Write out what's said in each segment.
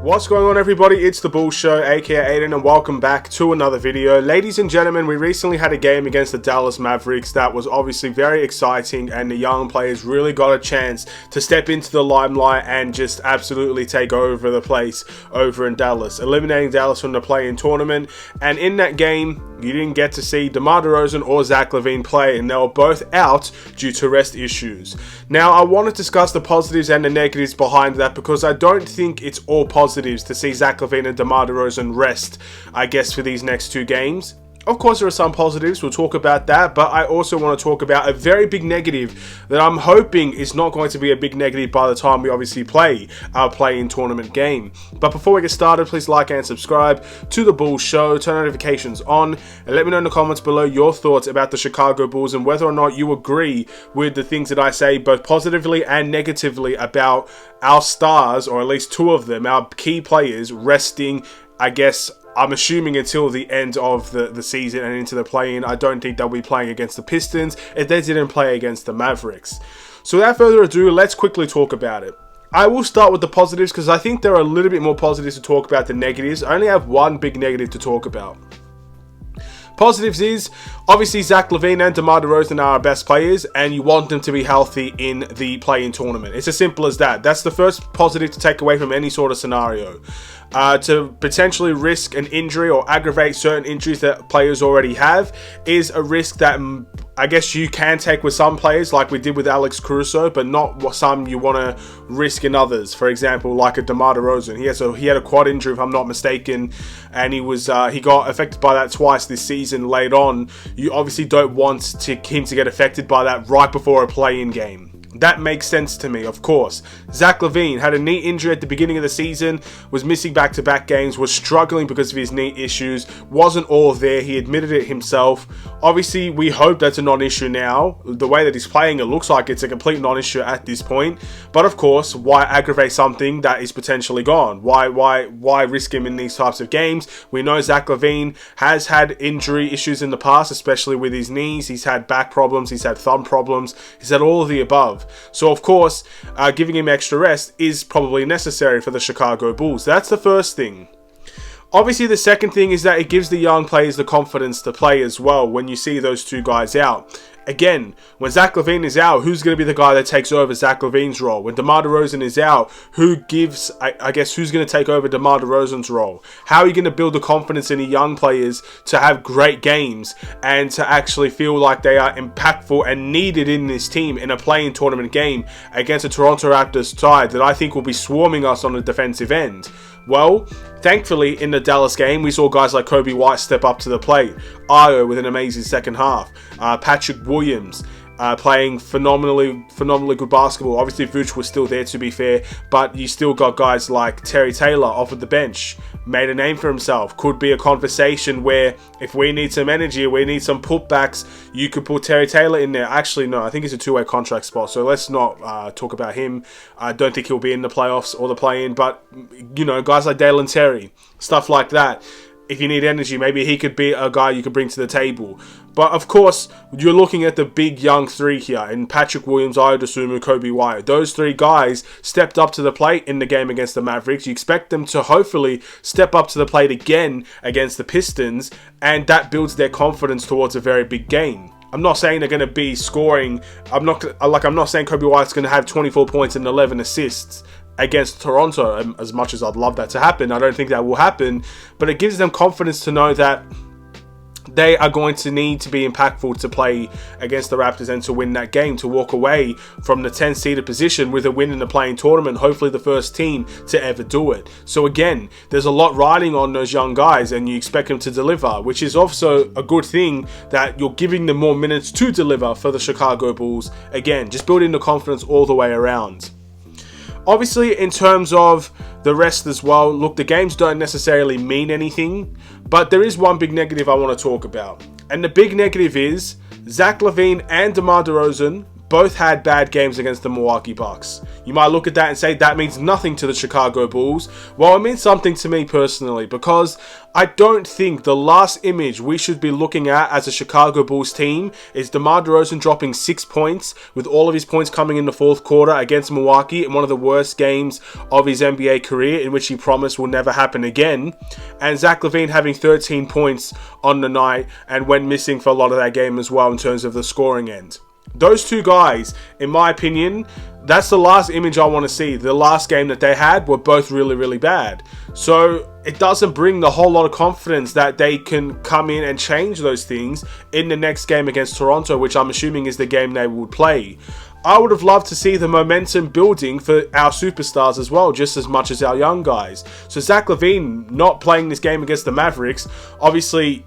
What's going on, everybody? It's the Bull Show, aka Aiden, and welcome back to another video. Ladies and gentlemen, we recently had a game against the Dallas Mavericks that was obviously very exciting, and the young players really got a chance to step into the limelight and just absolutely take over the place over in Dallas, eliminating Dallas from the play-in tournament. And in that game, you didn't get to see DeMar DeRozan or Zach LaVine play, and they were both out due to rest issues. Now, I want to discuss the positives and the negatives behind that, because I don't think it's all positives to see Zach LaVine and DeMar DeRozan rest, I guess, for these next two games. Of course, there are some positives, we'll talk about that, but I also want to talk about a very big negative that I'm hoping is not going to be a big negative by the time we obviously play our play-in tournament game. But before we get started, please like and subscribe to the Bulls Show, turn notifications on, and let me know in the comments below your thoughts about the Chicago Bulls and whether or not you agree with the things that I say, both positively and negatively, about our stars, or at least two of them, our key players, resting, I guess, I'm assuming until the end of the season and into the play-in. I don't think they'll be playing against the Pistons if they didn't play against the Mavericks. So without further ado, let's quickly talk about it. I will start with the positives because I think there are a little bit more positives to talk about than negatives. I only have one big negative to talk about. Positives is, obviously, Zach LaVine and DeMar DeRozan are our best players, and you want them to be healthy in the play-in tournament. It's as simple as that. That's the first positive to take away from any sort of scenario. To potentially risk an injury or aggravate certain injuries that players already have is a risk that I guess you can take with some players, like we did with Alex Caruso, but not some you want to risk in others. For example, like a DeMar DeRozan. He had a quad injury, if I'm not mistaken, and he got affected by that twice this season late on. You obviously don't want him to get affected by that right before a play-in game. That makes sense to me, of course. Zach LaVine had a knee injury at the beginning of the season, was missing back-to-back games, was struggling because of his knee issues, wasn't all there, he admitted it himself. Obviously, we hope that's a non-issue now. The way that he's playing, it looks like it's a complete non-issue at this point. But of course, why aggravate something that is potentially gone? Why risk him in these types of games? We know Zach LaVine has had injury issues in the past, especially with his knees. He's had back problems, he's had thumb problems, he's had all of the above. So of course, giving him extra rest is probably necessary for the Chicago Bulls. That's the first thing. Obviously, the second thing is that it gives the young players the confidence to play as well when you see those two guys out. Again, when Zach LaVine is out, who's going to be the guy that takes over Zach LaVine's role? When DeMar DeRozan is out, who's going to take over DeMar DeRozan's role? How are you going to build the confidence in the young players to have great games and to actually feel like they are impactful and needed in this team in a play-in tournament game against a Toronto Raptors side that I think will be swarming us on the defensive end? Well, thankfully, in the Dallas game, we saw guys like Coby White step up to the plate. Ayo with an amazing second half. Patrick Williams playing phenomenally good basketball. Obviously, Vooch was still there, to be fair, but you still got guys like Terry Taylor off of the bench. Made a name for himself. Could be a conversation where if we need some energy, we need some putbacks, you could put Terry Taylor in there. Actually, no, I think he's a two-way contract spot, so let's not talk about him. I don't think he'll be in the playoffs or the play-in, but, you know, guys like Dalen Terry, stuff like that. If you need energy, maybe he could be a guy you could bring to the table. But of course, you're looking at the big young three here in Patrick Williams, Ayo Dosunmu, Coby White. Those three guys stepped up to the plate in the game against the Mavericks. You expect them to hopefully step up to the plate again against the Pistons, and that builds their confidence towards a very big game. I'm not saying they're going to be scoring. I'm not saying Coby White's going to have 24 points and 11 assists against Toronto, as much as I'd love that to happen. I don't think that will happen, but it gives them confidence to know that they are going to need to be impactful to play against the Raptors and to win that game, to walk away from the 10th seeded position with a win in the play-in tournament, hopefully the first team to ever do it. So again, there's a lot riding on those young guys, and you expect them to deliver, which is also a good thing, that you're giving them more minutes to deliver for the Chicago Bulls. Again, just building the confidence all the way around. Obviously, in terms of the rest as well, look, the games don't necessarily mean anything, but there is one big negative I want to talk about. And the big negative is Zach LaVine and DeMar DeRozan both had bad games against the Milwaukee Bucks. You might look at that and say that means nothing to the Chicago Bulls. Well, it means something to me personally, because I don't think the last image we should be looking at as a Chicago Bulls team is DeMar DeRozan dropping 6 points, with all of his points coming in the fourth quarter against Milwaukee in one of the worst games of his NBA career, in which he promised will never happen again, and Zach LaVine having 13 points on the night and went missing for a lot of that game as well in terms of the scoring end. Those two guys, in my opinion, that's the last image I want to see. The last game that they had were both really, really bad. So it doesn't bring the whole lot of confidence that they can come in and change those things in the next game against Toronto, which I'm assuming is the game they would play. I would have loved to see the momentum building for our superstars as well, just as much as our young guys. So Zach LaVine not playing this game against the Mavericks, obviously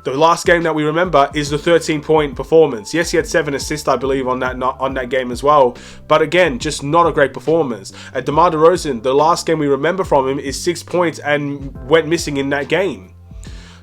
the last game that we remember is the 13-point performance. Yes, he had 7 assists, I believe, on that game as well. But again, just not a great performance. At DeMar DeRozan, the last game we remember from him is 6 points and went missing in that game.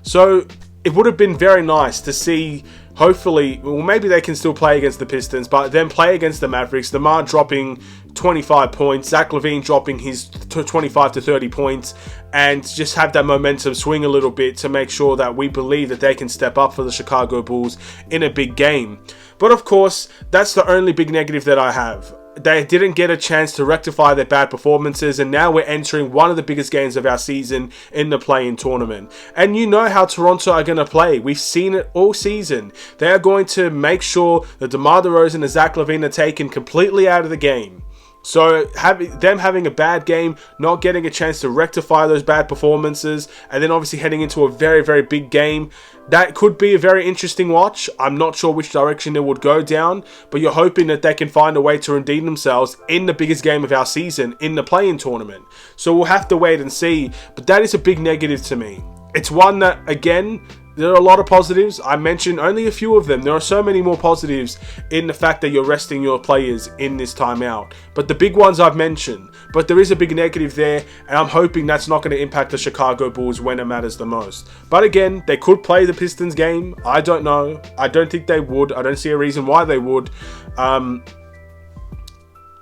So it would have been very nice to see, hopefully, well, maybe they can still play against the Pistons, but then play against the Mavericks. DeMar dropping 25 points, Zach LaVine dropping his 25 to 30 points, and just have that momentum swing a little bit to make sure that we believe that they can step up for the Chicago Bulls in a big game. But of course, that's the only big negative that I have. They didn't get a chance to rectify their bad performances, and now we're entering one of the biggest games of our season in the play-in tournament. And you know how Toronto are going to play. We've seen it all season. They are going to make sure that DeMar DeRozan and Zach LaVine are taken completely out of the game. So them having a bad game, not getting a chance to rectify those bad performances, and then obviously heading into a very, very big game, that could be a very interesting watch. I'm not sure which direction it would go down, but you're hoping that they can find a way to redeem themselves in the biggest game of our season, in the play-in tournament. So we'll have to wait and see, but that is a big negative to me. It's one that, again, there are a lot of positives. I mentioned only a few of them. There are so many more positives in the fact that you're resting your players in this timeout. But the big ones I've mentioned. But there is a big negative there, and I'm hoping that's not going to impact the Chicago Bulls when it matters the most. But again, they could play the Pistons game. I don't know. I don't think they would. I don't see a reason why they would.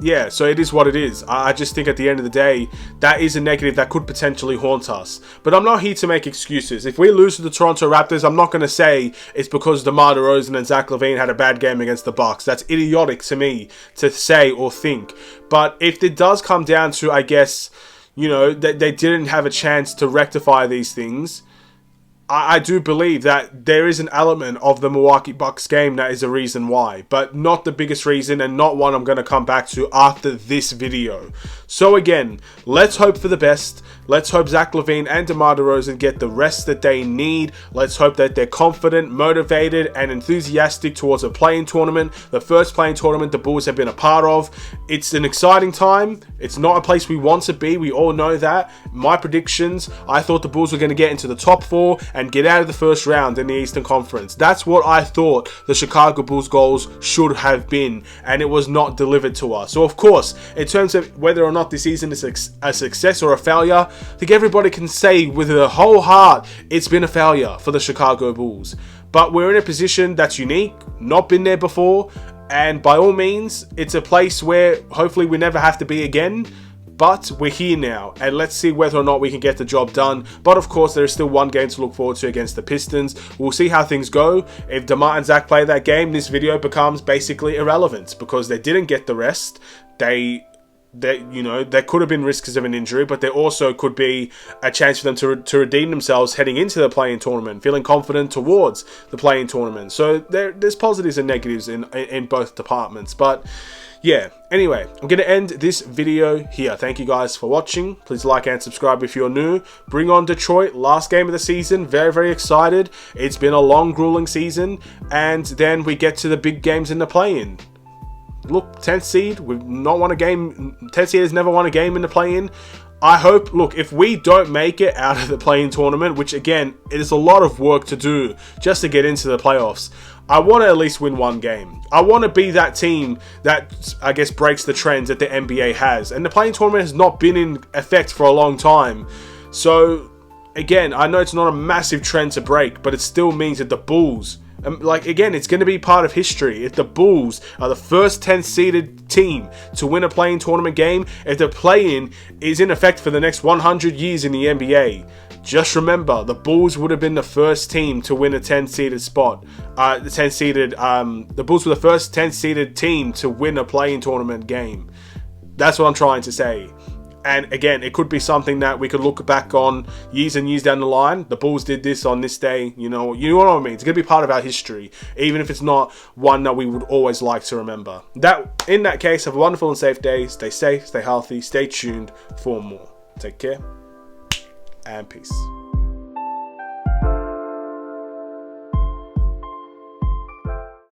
Yeah, so it is what it is. I just think at the end of the day, that is a negative that could potentially haunt us. But I'm not here to make excuses. If we lose to the Toronto Raptors, I'm not going to say it's because DeMar DeRozan and Zach LaVine had a bad game against the Bucks. That's idiotic to me to say or think. But if it does come down to, I guess, you know, that they didn't have a chance to rectify these things, I do believe that there is an element of the Milwaukee Bucks game that is a reason why, but not the biggest reason, and not one I'm going to come back to after this video. So again, let's hope for the best. Let's hope Zach LaVine and DeMar DeRozan get the rest that they need. Let's hope that they're confident, motivated, and enthusiastic towards a play-in tournament. The first play-in tournament the Bulls have been a part of. It's an exciting time. It's not a place we want to be. We all know that. My predictions, I thought the Bulls were going to get into the top 4 and get out of the first round in the Eastern Conference. That's what I thought the Chicago Bulls goals should have been, and it was not delivered to us. So of course, in terms of whether or not this season is a success or a failure, I think everybody can say with their whole heart it's been a failure for the Chicago Bulls. But we're in a position that's unique, not been there before, and by all means, it's a place where hopefully we never have to be again. But we're here now, and let's see whether or not we can get the job done. But of course, there is still one game to look forward to against the Pistons. We'll see how things go. If DeMar and Zach play that game, this video becomes basically irrelevant because they didn't get the rest. You know, there could have been risks of an injury, but there also could be a chance for them to redeem themselves heading into the play-in tournament, feeling confident towards the play-in tournament. So there's positives and negatives in both departments. But yeah, anyway, I'm going to end this video here. Thank you guys for watching. Please like and subscribe if you're new. Bring on Detroit, last game of the season. Very, very excited. It's been a long, grueling season. And then we get to the big games in the play-in. Look, 10th seed, we've not won a game. 10th seed has never won a game in the play-in. I hope, look, if we don't make it out of the play-in tournament, which again, it is a lot of work to do just to get into the playoffs, I want to at least win one game. I want to be that team that, I guess, breaks the trends that the NBA has. And the play-in tournament has not been in effect for a long time. So, again, I know it's not a massive trend to break, but it still means that the Bulls Like, again, it's going to be part of history. If the Bulls are the first 10-seeded team to win a play-in tournament game, if the play-in is in effect for the next 100 years in the NBA, just remember, the Bulls would have been the first team to win a 10-seeded spot. The Bulls were the first 10-seeded team to win a play-in tournament game. That's what I'm trying to say. And again, it could be something that we could look back on years and years down the line. The Bulls did this on this day. You know what I mean? It's going to be part of our history, even if it's not one that we would always like to remember. In that case, have a wonderful and safe day. Stay safe, stay healthy, stay tuned for more. Take care, and peace.